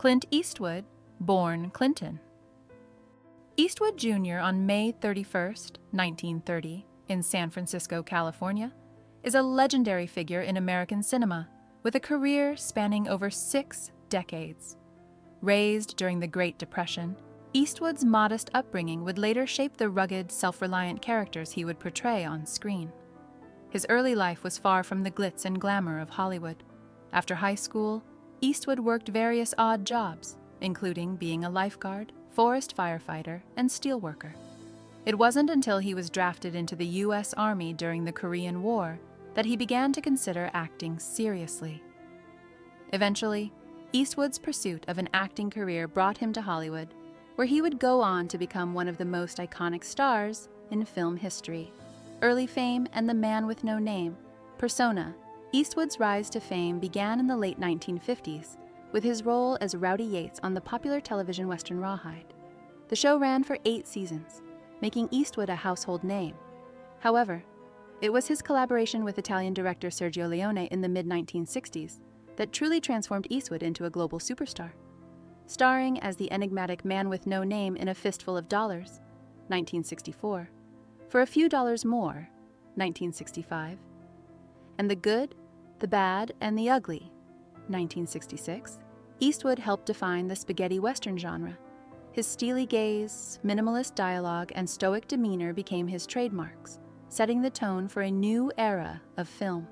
Clint Eastwood, born Clinton. Eastwood Jr. on May 31, 1930, in San Francisco, California, is a legendary figure in American cinema with a career spanning over 6 decades. Raised during the Great Depression, Eastwood's modest upbringing would later shape the rugged, self-reliant characters he would portray on screen. His early life was far from the glitz and glamour of Hollywood. After high school, Eastwood worked various odd jobs, including being a lifeguard, forest firefighter, and steelworker. It wasn't until he was drafted into the U.S. Army during the Korean War that he began to consider acting seriously. Eventually, Eastwood's pursuit of an acting career brought him to Hollywood, where he would go on to become one of the most iconic stars in film history. Early fame and the man with no name, persona, Eastwood's rise to fame began in the late 1950s with his role as Rowdy Yates on the popular television Western Rawhide. The show ran for 8 seasons, making Eastwood a household name. However, it was his collaboration with Italian director Sergio Leone in the mid-1960s that truly transformed Eastwood into a global superstar. Starring as the enigmatic man with no name in A Fistful of Dollars, 1964, For a Few Dollars More, 1965, and The Good, the Bad, and the Ugly, 1966, Eastwood helped define the spaghetti western genre. His steely gaze, minimalist dialogue, and stoic demeanor became his trademarks, setting the tone for a new era of film.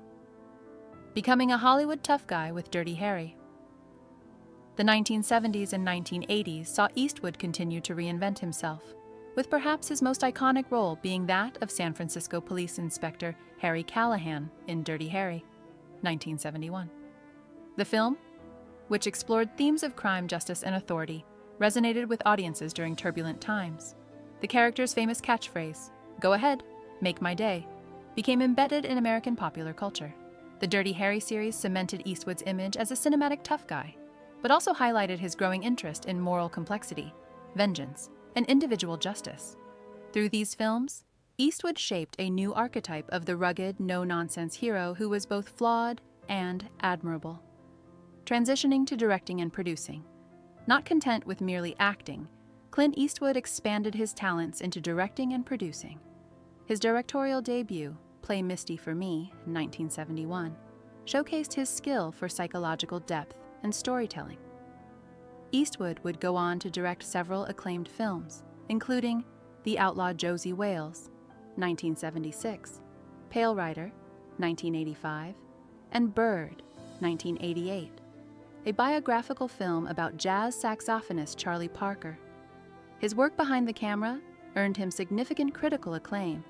Becoming a Hollywood tough guy with Dirty Harry. The 1970s and 1980s saw Eastwood continue to reinvent himself, with perhaps his most iconic role being that of San Francisco Police Inspector Harry Callahan in Dirty Harry, 1971. The film, which explored themes of crime, justice, and authority, resonated with audiences during turbulent times. The character's famous catchphrase, "Go ahead, make my day," became embedded in American popular culture. The Dirty Harry series cemented Eastwood's image as a cinematic tough guy, but also highlighted his growing interest in moral complexity, vengeance, and individual justice. Through these films, Eastwood shaped a new archetype of the rugged, no-nonsense hero who was both flawed and admirable. Transitioning to directing and producing. Not content with merely acting, Clint Eastwood expanded his talents into directing and producing. His directorial debut, Play Misty for Me, 1971, showcased his skill for psychological depth and storytelling. Eastwood would go on to direct several acclaimed films, including The Outlaw Josie Wales, 1976, Pale Rider, 1985, and Bird, 1988, a biographical film about jazz saxophonist Charlie Parker. His work behind the camera earned him significant critical acclaim,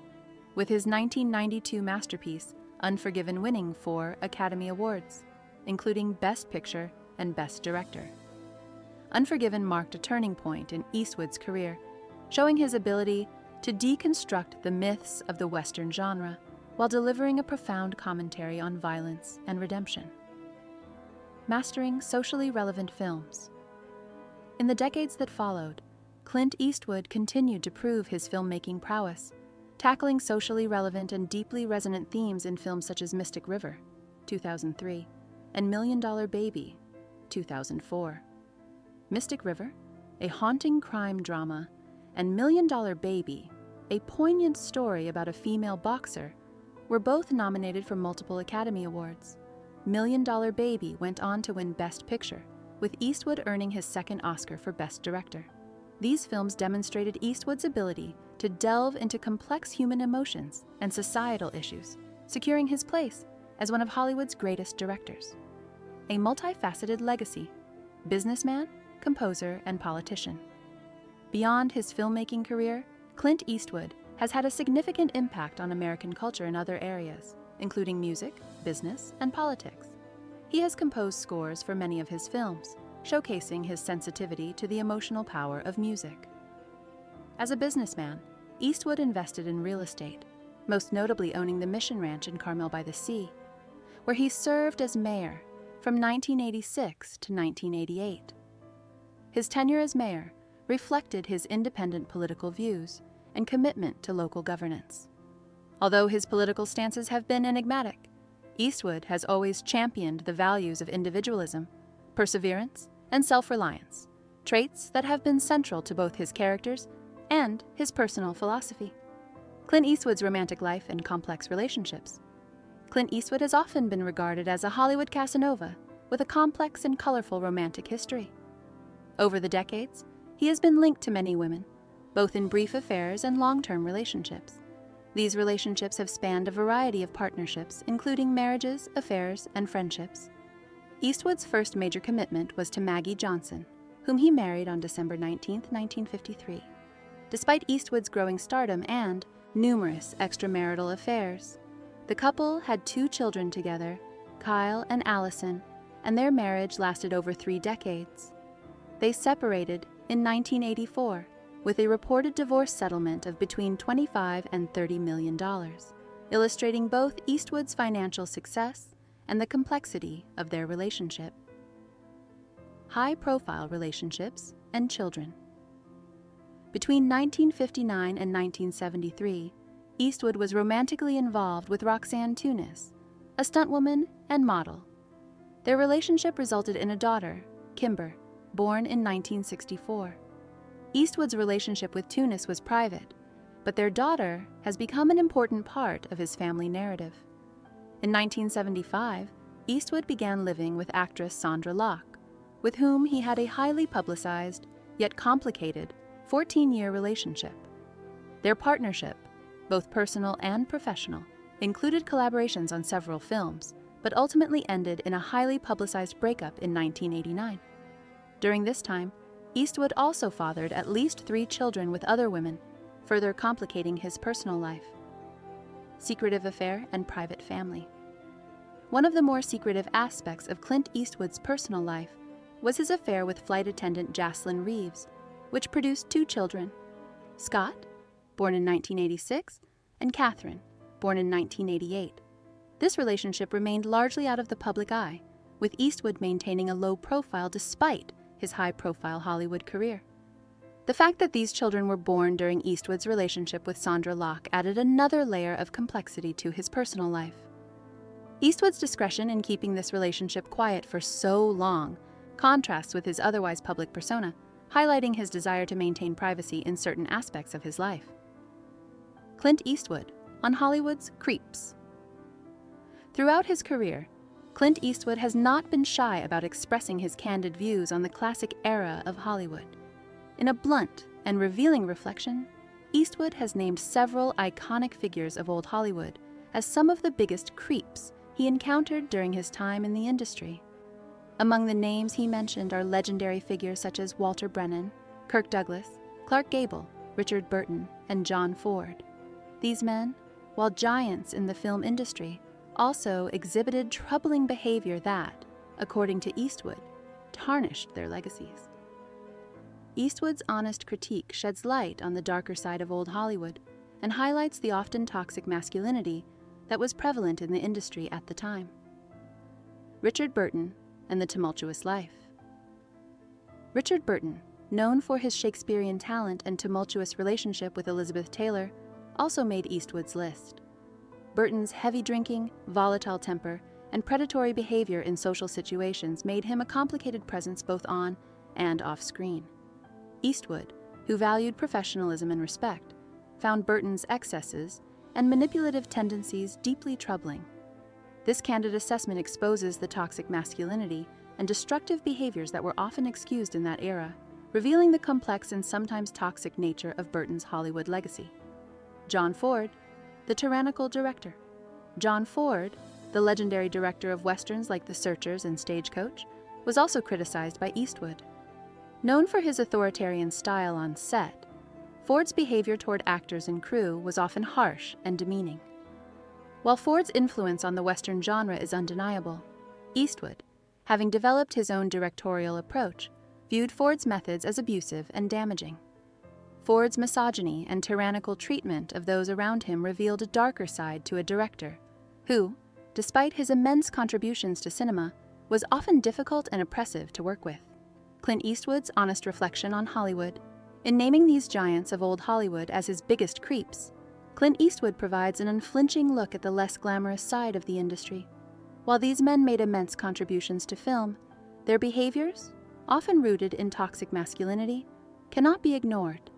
with his 1992 masterpiece Unforgiven winning 4 Academy Awards, including Best Picture and Best Director. Unforgiven marked a turning point in Eastwood's career, showing his ability to deconstruct the myths of the Western genre while delivering a profound commentary on violence and redemption. Mastering socially relevant films. In the decades that followed, Clint Eastwood continued to prove his filmmaking prowess, tackling socially relevant and deeply resonant themes in films such as Mystic River, 2003, and $1 Million Baby, 2004. Mystic River, a haunting crime drama, and $1 Million Baby, a poignant story about a female boxer, were both nominated for multiple Academy Awards. $1 Million Baby went on to win Best Picture, with Eastwood earning his second Oscar for Best Director. These films demonstrated Eastwood's ability to delve into complex human emotions and societal issues, securing his place as one of Hollywood's greatest directors. A multifaceted legacy, businessman, composer, and politician. Beyond his filmmaking career, Clint Eastwood has had a significant impact on American culture in other areas, including music, business, and politics. He has composed scores for many of his films, showcasing his sensitivity to the emotional power of music. As a businessman, Eastwood invested in real estate, most notably owning the Mission Ranch in Carmel by the Sea, where he served as mayor from 1986 to 1988. His tenure as mayor reflected his independent political views and commitment to local governance. Although his political stances have been enigmatic, Eastwood has always championed the values of individualism, perseverance, and self-reliance, traits that have been central to both his characters and his personal philosophy. Clint Eastwood's romantic life and complex relationships. Clint Eastwood has often been regarded as a Hollywood Casanova with a complex and colorful romantic history. Over the decades, he has been linked to many women, both in brief affairs and long-term relationships. These relationships have spanned a variety of partnerships, including marriages, affairs, and friendships. Eastwood's first major commitment was to Maggie Johnson, whom he married on December 19, 1953. Despite Eastwood's growing stardom and numerous extramarital affairs, the couple had 2 children together, Kyle and Allison, and their marriage lasted over 3 decades. They separated in 1984 with a reported divorce settlement of between $25 and $30 million, illustrating both Eastwood's financial success and the complexity of their relationship. High-profile relationships and children. Between 1959 and 1973, Eastwood was romantically involved with Roxanne Tunis, a stuntwoman and model. Their relationship resulted in a daughter, Kimber, born in 1964. Eastwood's relationship with Tunis was private, but their daughter has become an important part of his family narrative. In 1975, Eastwood began living with actress Sandra Locke, with whom he had a highly publicized, yet complicated, 14-year relationship. Their partnership, both personal and professional, included collaborations on several films, but ultimately ended in a highly publicized breakup in 1989. During this time, Eastwood also fathered at least 3 children with other women, further complicating his personal life. Secretive affair and private family. One of the more secretive aspects of Clint Eastwood's personal life was his affair with flight attendant Jaslyn Reeves, which produced 2 children, Scott, born in 1986, and Catherine, born in 1988. This relationship remained largely out of the public eye, with Eastwood maintaining a low profile despite his high-profile Hollywood career. The fact that these children were born during Eastwood's relationship with Sandra Locke added another layer of complexity to his personal life. Eastwood's discretion in keeping this relationship quiet for so long contrasts with his otherwise public persona, highlighting his desire to maintain privacy in certain aspects of his life. Clint Eastwood on Hollywood's Creeps. Throughout his career, Clint Eastwood has not been shy about expressing his candid views on the classic era of Hollywood. In a blunt and revealing reflection, Eastwood has named several iconic figures of old Hollywood as some of the biggest creeps he encountered during his time in the industry. Among the names he mentioned are legendary figures such as Walter Brennan, Kirk Douglas, Clark Gable, Richard Burton, and John Ford. These men, while giants in the film industry, also exhibited troubling behavior that, according to Eastwood, tarnished their legacies. Eastwood's honest critique sheds light on the darker side of old Hollywood and highlights the often toxic masculinity that was prevalent in the industry at the time. Richard Burton and the tumultuous life. Richard Burton, known for his Shakespearean talent and tumultuous relationship with Elizabeth Taylor, also made Eastwood's list. Burton's heavy drinking, volatile temper, and predatory behavior in social situations made him a complicated presence both on and off screen. Eastwood, who valued professionalism and respect, found Burton's excesses and manipulative tendencies deeply troubling. This candid assessment exposes the toxic masculinity and destructive behaviors that were often excused in that era, revealing the complex and sometimes toxic nature of Burton's Hollywood legacy. John Ford, the tyrannical director. John Ford, the legendary director of westerns like The Searchers and Stagecoach, was also criticized by Eastwood. Known for his authoritarian style on set, Ford's behavior toward actors and crew was often harsh and demeaning. While Ford's influence on the Western genre is undeniable, Eastwood, having developed his own directorial approach, viewed Ford's methods as abusive and damaging. Ford's misogyny and tyrannical treatment of those around him revealed a darker side to a director who, despite his immense contributions to cinema, was often difficult and oppressive to work with. Clint Eastwood's honest reflection on Hollywood. In naming these giants of old Hollywood as his biggest creeps, Clint Eastwood provides an unflinching look at the less glamorous side of the industry. While these men made immense contributions to film, their behaviors, often rooted in toxic masculinity, cannot be ignored.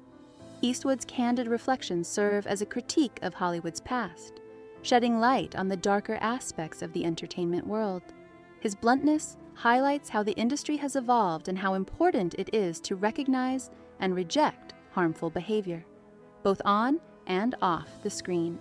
Eastwood's candid reflections serve as a critique of Hollywood's past, shedding light on the darker aspects of the entertainment world. His bluntness highlights how the industry has evolved and how important it is to recognize and reject harmful behavior, both on and off the screen.